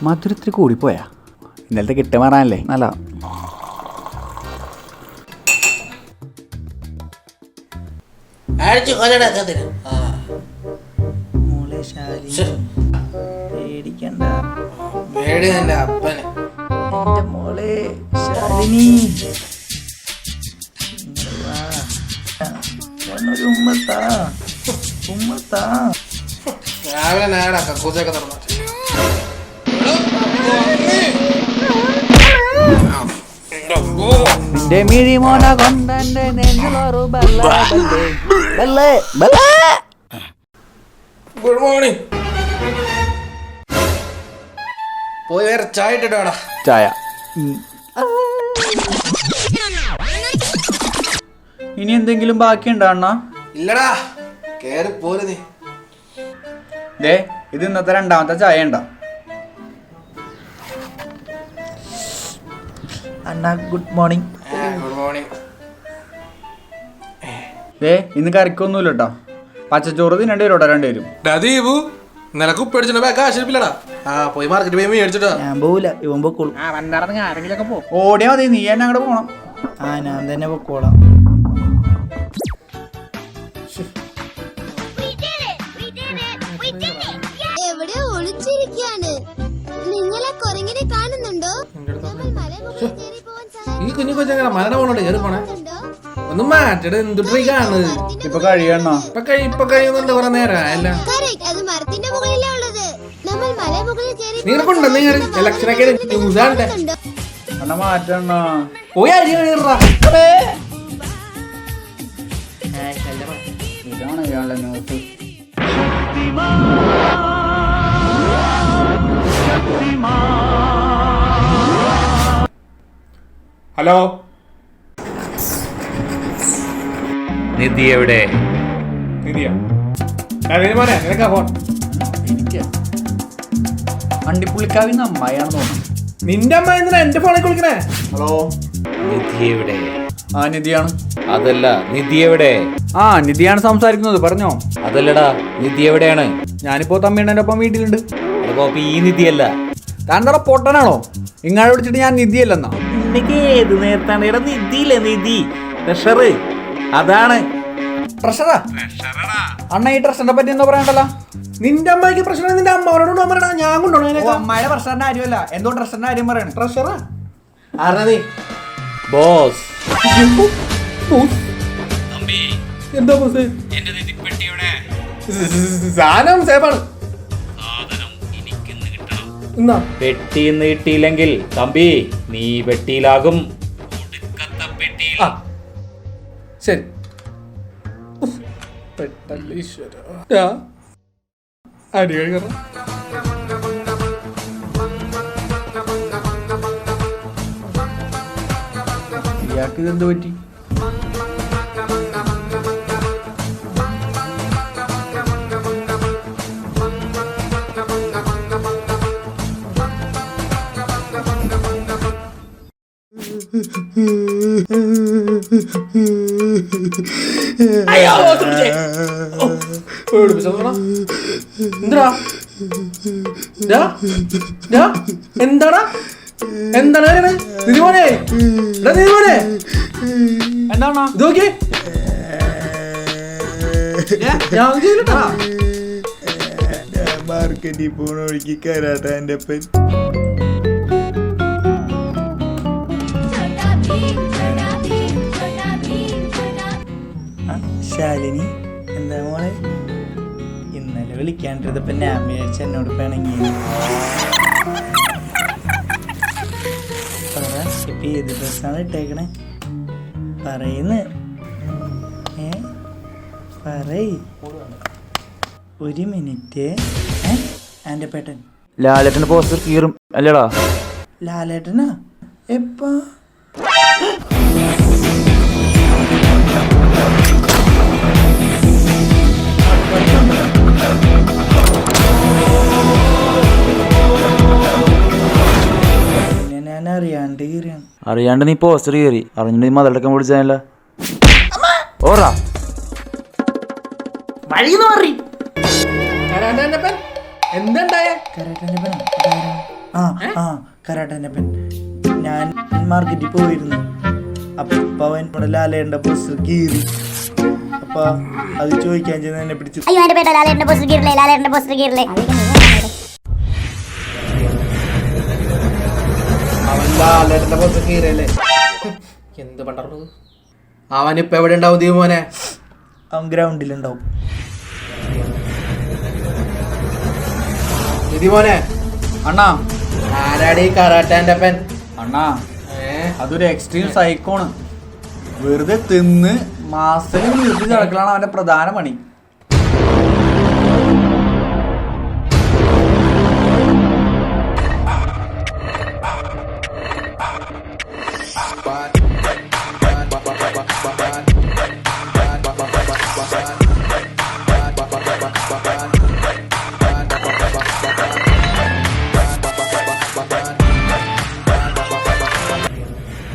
മധുരത്തിൽ കൂടിപ്പോയാ ഇന്നലത്തെ കിട്ടുമാറാനല്ലേ നല്ല പേടിക്കണ്ട അപ്പനെ എന്റെ മോളെ ശാലിനി ഒരു ഉമ്മത്താ രാവിലെ നേടാ കക്കൂസൊക്കെ തുറന്നു നിന്റെ മിഴിമോന കൊണ്ടെന്റെ നെഞ്ചിലൊരു ഗുഡ് മോർണിംഗ് പോയി വേറെ ചായ ഇട്ടിട്ടാടാ ചായ ഇനി എന്തെങ്കിലും ബാക്കിയുണ്ടോ അണ്ണാ? ഇല്ലടാ കേറി പോര് നീ. ദേ ഇത് ഇന്നത്തെ രണ്ടാമത്തെ ചായ ഉണ്ടോ? അണ്ണാ ഗുഡ് മോർണിംഗ്. Good morning. ദേ ഇന്ന് കറിക്കൊന്നുമില്ല കേട്ടോ, പച്ചച്ചോറ് തിന്നേണ്ടി വരും കേട്ടോ രണ്ടുപേരും. ദീപു നിനക്ക് ഉപ്പടിച്ചിട്ടുണ്ടോ? കാശിപ്പില്ലടാ. ആ പോയി മാർക്കറ്റ് പോയി മേടിച്ചിട്ടാ. ഞാൻ പോവില്ല, ഇവൻ പൊക്കോളും. ഓടിയാ മതി, നീ തന്നെ അങ്ങോട്ട് പോണം. ഞാൻ തന്നെ പൊക്കോളാം. എവിടെ ഒളിച്ചിരിക്കാണ്? നിങ്ങളെ കൊരങ്ങനെ കാണുന്നുണ്ടോ? ഈ കുഞ്ഞു കൊച്ചങ്ങനെ മരണ പോണോണ്ട് കയറി പോണേ. ഒന്നും മാറ്റടെ എന്തുട്ടാണ് ഇപ്പൊ കഴിയണോ? ഇപ്പൊ കഴിയുന്നുണ്ട് കുറെ നേരം അല്ല. അത് മരത്തിന്റെ മുകളിലാ ഉള്ളത്. നമ്മൾ മലമുകളിൽ കയറി നിങ്ങൾക്കുണ്ടോ? നിങ്ങൾ ഇലക്ഷനൊക്കെ ന്യൂസാണ്ട് അണ്ണ മാറ്റണ്ണ പോയി അരി കഴിയറാ. ഇതാണ് ഇയാളുടെ ന്യൂസ്. ഹലോ നിധി എവിടെ? നിധിയാ മോനെ നിനക്കാ ഫോൺ. എനിക്ക് അണ്ടിപ്പുള്ളിക്കാവിന്ന് അമ്മായിയാണെന്ന് തോന്നുന്നു. നിന്റെ അമ്മ എന്തിനാ എന്റെ ഫോണിൽ വിളിക്കണേ? ഹലോ നിധി എവിടെ? ആ നിധിയാണ്. അതല്ല, നിധി എവിടെ? ആ നിധിയാണ് സംസാരിക്കുന്നത്, പറഞ്ഞോ. അതല്ലടാ, നിധി എവിടെയാണ്? ഞാനിപ്പോ തമ്മിണ്ണന്റെ ഒപ്പം വീട്ടിലുണ്ട്. അപ്പൊ ഈ നിധിയല്ല. താൻ എന്താ പൊട്ടനാണോ? ഇങ്ങാടെ വിളിച്ചിട്ട് ഞാൻ നിധിയല്ലെന്നാ? ഏത് നേരത്താണ് ഇവിടെ നിധിയില്ലേ? നിധി ട്രഷർ അതാണ്. ട്രഷറാ? അണ്ണ ഈ ട്രഷറിനെ പറ്റി എന്താ പറയണ്ടല്ലോ? നിന്റെ അമ്മയ്ക്ക് പ്രശ്നം നിന്റെ അമ്മയോട് പറയണ. ഞാൻ കൊണ്ടുപോകണേ. അമ്മയുടെ പ്രഷറിന്റെ കാര്യമല്ല, എന്തോ ട്രഷറിന്റെ കാര്യം പറയണേ. ട്രഷറാ ആരാ നീ? ബോസ്. എന്താ ബോസ്? സാധനം സേഫാണ്. പെട്ടിന്ന് കിട്ടിയില്ലെങ്കിൽ തമ്പി നീ പെട്ടിയിലാകും. ശരി. പെട്ടല്ലേ ഈശ്വര. അടി കഴിക്കറ. ഇയാൾക്ക് ഇതെന്ത് പറ്റി? എന്താടാ എന്താണ് നിധിമോനെ? നിധിമോനെ എന്താണോ ഇത് നോക്കിയേ. ഞാൻ ചെയ്തിട്ടാ മാർക്കറ്റിൽ പോണ വഴിക്ക് കരാട്ടാ എന്റെ അപ്പൻ. ശാലിനി എന്താ മോളെ? ഇന്നലെ വിളിക്കാണ്ടിരുന്നപ്പോ ഞാൻ വിചാരിച്ച എന്നോട് പിണങ്ങി. ഇപ്പൊ ഏത് ഡ്രസ്സാണ് ഇട്ടേക്കണേ? പറയുന്നു. പറയ്. ഒരു മിനിറ്റ്. ആൻ്റെ പേട്ടൻ ലാലേട്ടന്റെ പോസ്റ്റർ കീറും അല്ലേടാ? ലാലേട്ടനാ? എപ്പാ? അറിയാണ്ട് നീ പോസ്റ്റർ കയറി, അറിഞ്ഞിട്ട് നീ മതടക്കം വിളിച്ചല്ല. ഓറാ എന്തുണ്ടായ? ആ ആ കരാട്ടേൻ്റെ പെൻ. ഞാൻ മാർക്കറ്റിൽ പോയിരുന്നു. അപ്പം അവൻ ഇവിടെ ലാലേണ്ട പോസ്റ്റർ കീറി. അപ്പൊ അത് ചോദിക്കാൻ ചെന്ന് എന്നെ പിടിച്ചു. അയ്യോ എന്റെ പേട്ട ലാലേട്ടന്റെ പോസ്റ്റർ കീറില്ലേ, ലാലേട്ടന്റെ പോസ്റ്റർ കീറില്ലേ. അവൻ ലാലേട്ടന്റെ പോസ്റ്റർ കീറല്ലേ? എന്ത് പണ്ടത്? അവനിപ്പോ എവിടെ ഉണ്ടാവും ദീപമോനെ? അവൻ ഗ്രൗണ്ടിലുണ്ടാവും. ദീപമോനെ അണ്ണാ ആരാടി കരാട്ടാന്റെ പെൻ? അണ്ണാ അതൊരു എക്സ്ട്രീം സൈക്കോണ്. വെറുതെ തിന്ന് മാസത്തിൽ വീട്ടിൽ നടക്കലാണ് അവന്റെ പ്രധാന പണി.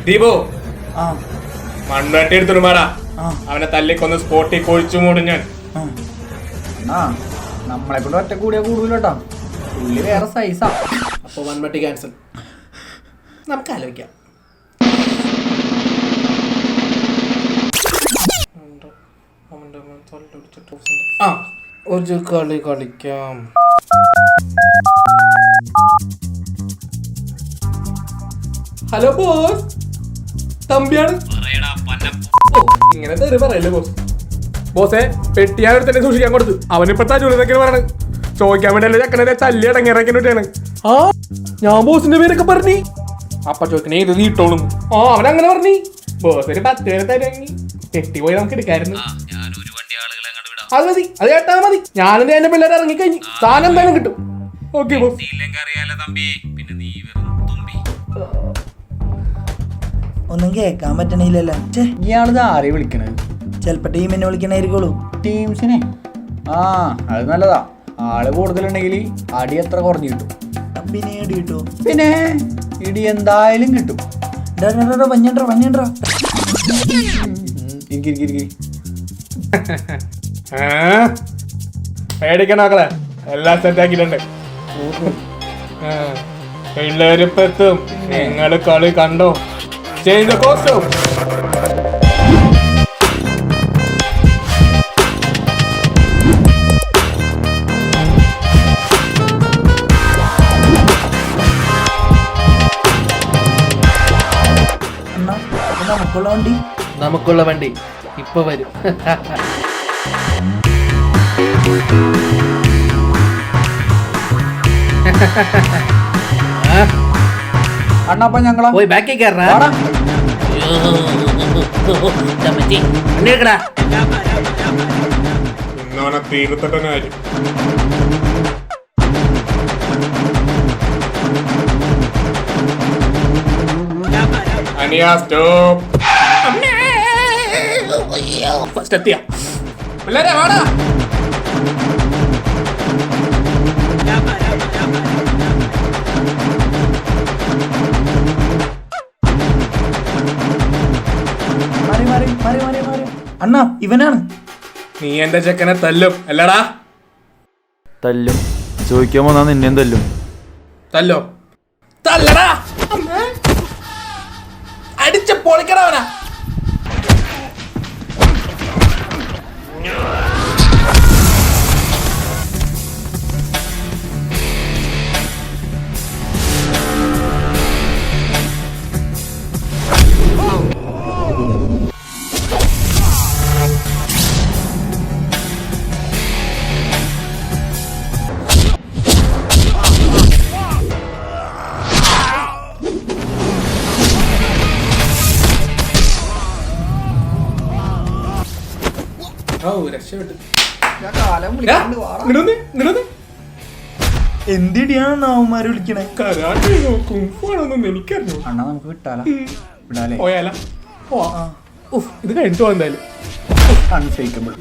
ദീപു ആ മൺവെട്ടി എടുത്തിട്ട് മാടാ. ആ അവനെ തല്ലിക്കൊന്ന് സ്പോട്ടിൽ കൊഴിച്ചു മൂടും ഞാൻ. ആ നമ്മളെ കൊണ്ട് ഒറ്റ കൂടിയാ കൂടുതലോട്ടാ. പുള്ളി വേറെ സൈസാ. അപ്പൊ വൺമട്ടി ക്യാൻസൽ. നമുക്ക് ആലോചിക്കാം. ആ ഒരു കളി കളിക്കാം. ഹലോ ബോസ്, തമ്പിയാണ്. ഇങ്ങനെ തെറി പറയല്ലേ ബോസ്. ബോസേ പെട്ടിയാൻ തന്നെ സൂക്ഷിക്കാൻ കൊടുത്ത്. അവനിപ്പത്താ ചുളിതൊക്കെ പറയണ ചോദിക്കാൻ വേണ്ടിയല്ലേ ചക്കനെ തല്ലി അടങ്ങിയിറക്കിട്ടാണ്. ആ ഞാൻ ബോസിന്റെ പേരൊക്കെ പറഞ്ഞു. അപ്പ ചോദിക്കണേ ഇത് നീട്ടോളും. ആ അവൻ അങ്ങനെ പറഞ്ഞു. ബോസ് ഒരു 10 പേരെ തരുമെങ്കിൽ പെട്ടി പോയി നമുക്ക് എടുക്കായിരുന്നു. അത് മതി, അത് കേട്ടാ മതി. ഞാനും എന്റെ പിള്ളേരെ ഇറങ്ങിക്കഴിഞ്ഞു. സാധനം എന്തായാലും കിട്ടും. Okay boss. ഒന്നും കേക്കാൻ പറ്റണില്ലല്ലോ. ഇയാളിത് ആരെ വിളിക്കണേ? ചെലപ്പോ ടീമിനെ വിളിക്കണായിരിക്കുള്ളൂ. ടീംസിനെ? ആ അത് നല്ലതാ. ആള് കൂടുതലുണ്ടെങ്കിൽ അടി എത്ര കുറഞ്ഞു കിട്ടും. പിന്നെ ഇടി കിട്ടുമോ? പിന്നെ ഇടി എന്തായാലും കിട്ടും. വഞ്ഞണ്ടാ പേടിക്കണ മക്കളെ, എല്ലാം സെറ്റ് ആക്കിയിട്ടുണ്ട്. പിള്ളേരിപ്പ എത്തും. നിങ്ങള് കളി കണ്ടോ? Change the costume. എന്നാ നമുക്കുള്ള വണ്ടി നമുക്കുള്ള വണ്ടി ഇപ്പൊ വരും. അണ്ണാ അപ്പൊ ഞങ്ങളാ പോയി ബാക്കി കയറാ. ഇന്നവനെ തീർത്തിട്ടനായിരിക്കും. അനിയാ സ്റ്റോപ്പ്. ഫസ്റ്റ് എത്തിയ പിള്ളേരെ വാടാ. അണ്ണാ ഇവനാണ്. നീ എന്റെ ചെക്കനെ തല്ലും അല്ലടാ? തല്ലും. ചോദിക്കാൻ പോന്നാ നിന്നെയും തല്ലും. തല്ലോ തല്ലടാ. അടിച്ച പൊളിക്കടവനാ. രക്ഷപ്പെട്ടു. എന്തിടിയാണ് നാവന്മാര് വിളിക്കണേ? എനിക്കറിഞ്ഞു. അണ്ണാ നമുക്ക് വിട്ടാലാ? വിടാലേ? പോയാല ഇത് കഴിഞ്ഞിട്ട് എന്തായാലും അൺഫേക്കബിൾ.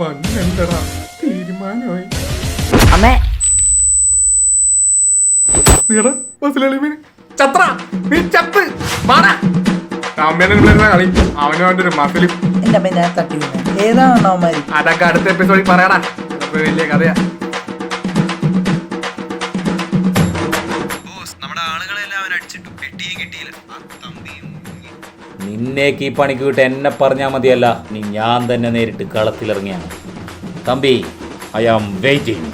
വന്നെന്തടാ തീരുമാനമായി. അമ്മേ നീടാ ബസ്സിലെ മീൻ ചത്ര നീ ചത്ത് വാടാ. തമ്പ്യാനെ കളി അവന് അവന്റെ ഒരു മസിലും. എന്റെ അമ്മ ഞാൻ തട്ടി വീണേ. ഏതാണ് അവന്മാര്? അതൊക്കെ അടുത്ത എപ്പിസോഡിൽ പറയാടാ. അതൊക്കെ വലിയ കഥയാ. നിന്നേക്ക് ഈ പണിക്ക് വിട്ട് എന്നെ പറഞ്ഞാൽ മതിയല്ല, നീ ഞാൻ തന്നെ നേരിട്ട് കളത്തിലിറങ്ങിയാണ്. Thampi, I am waiting.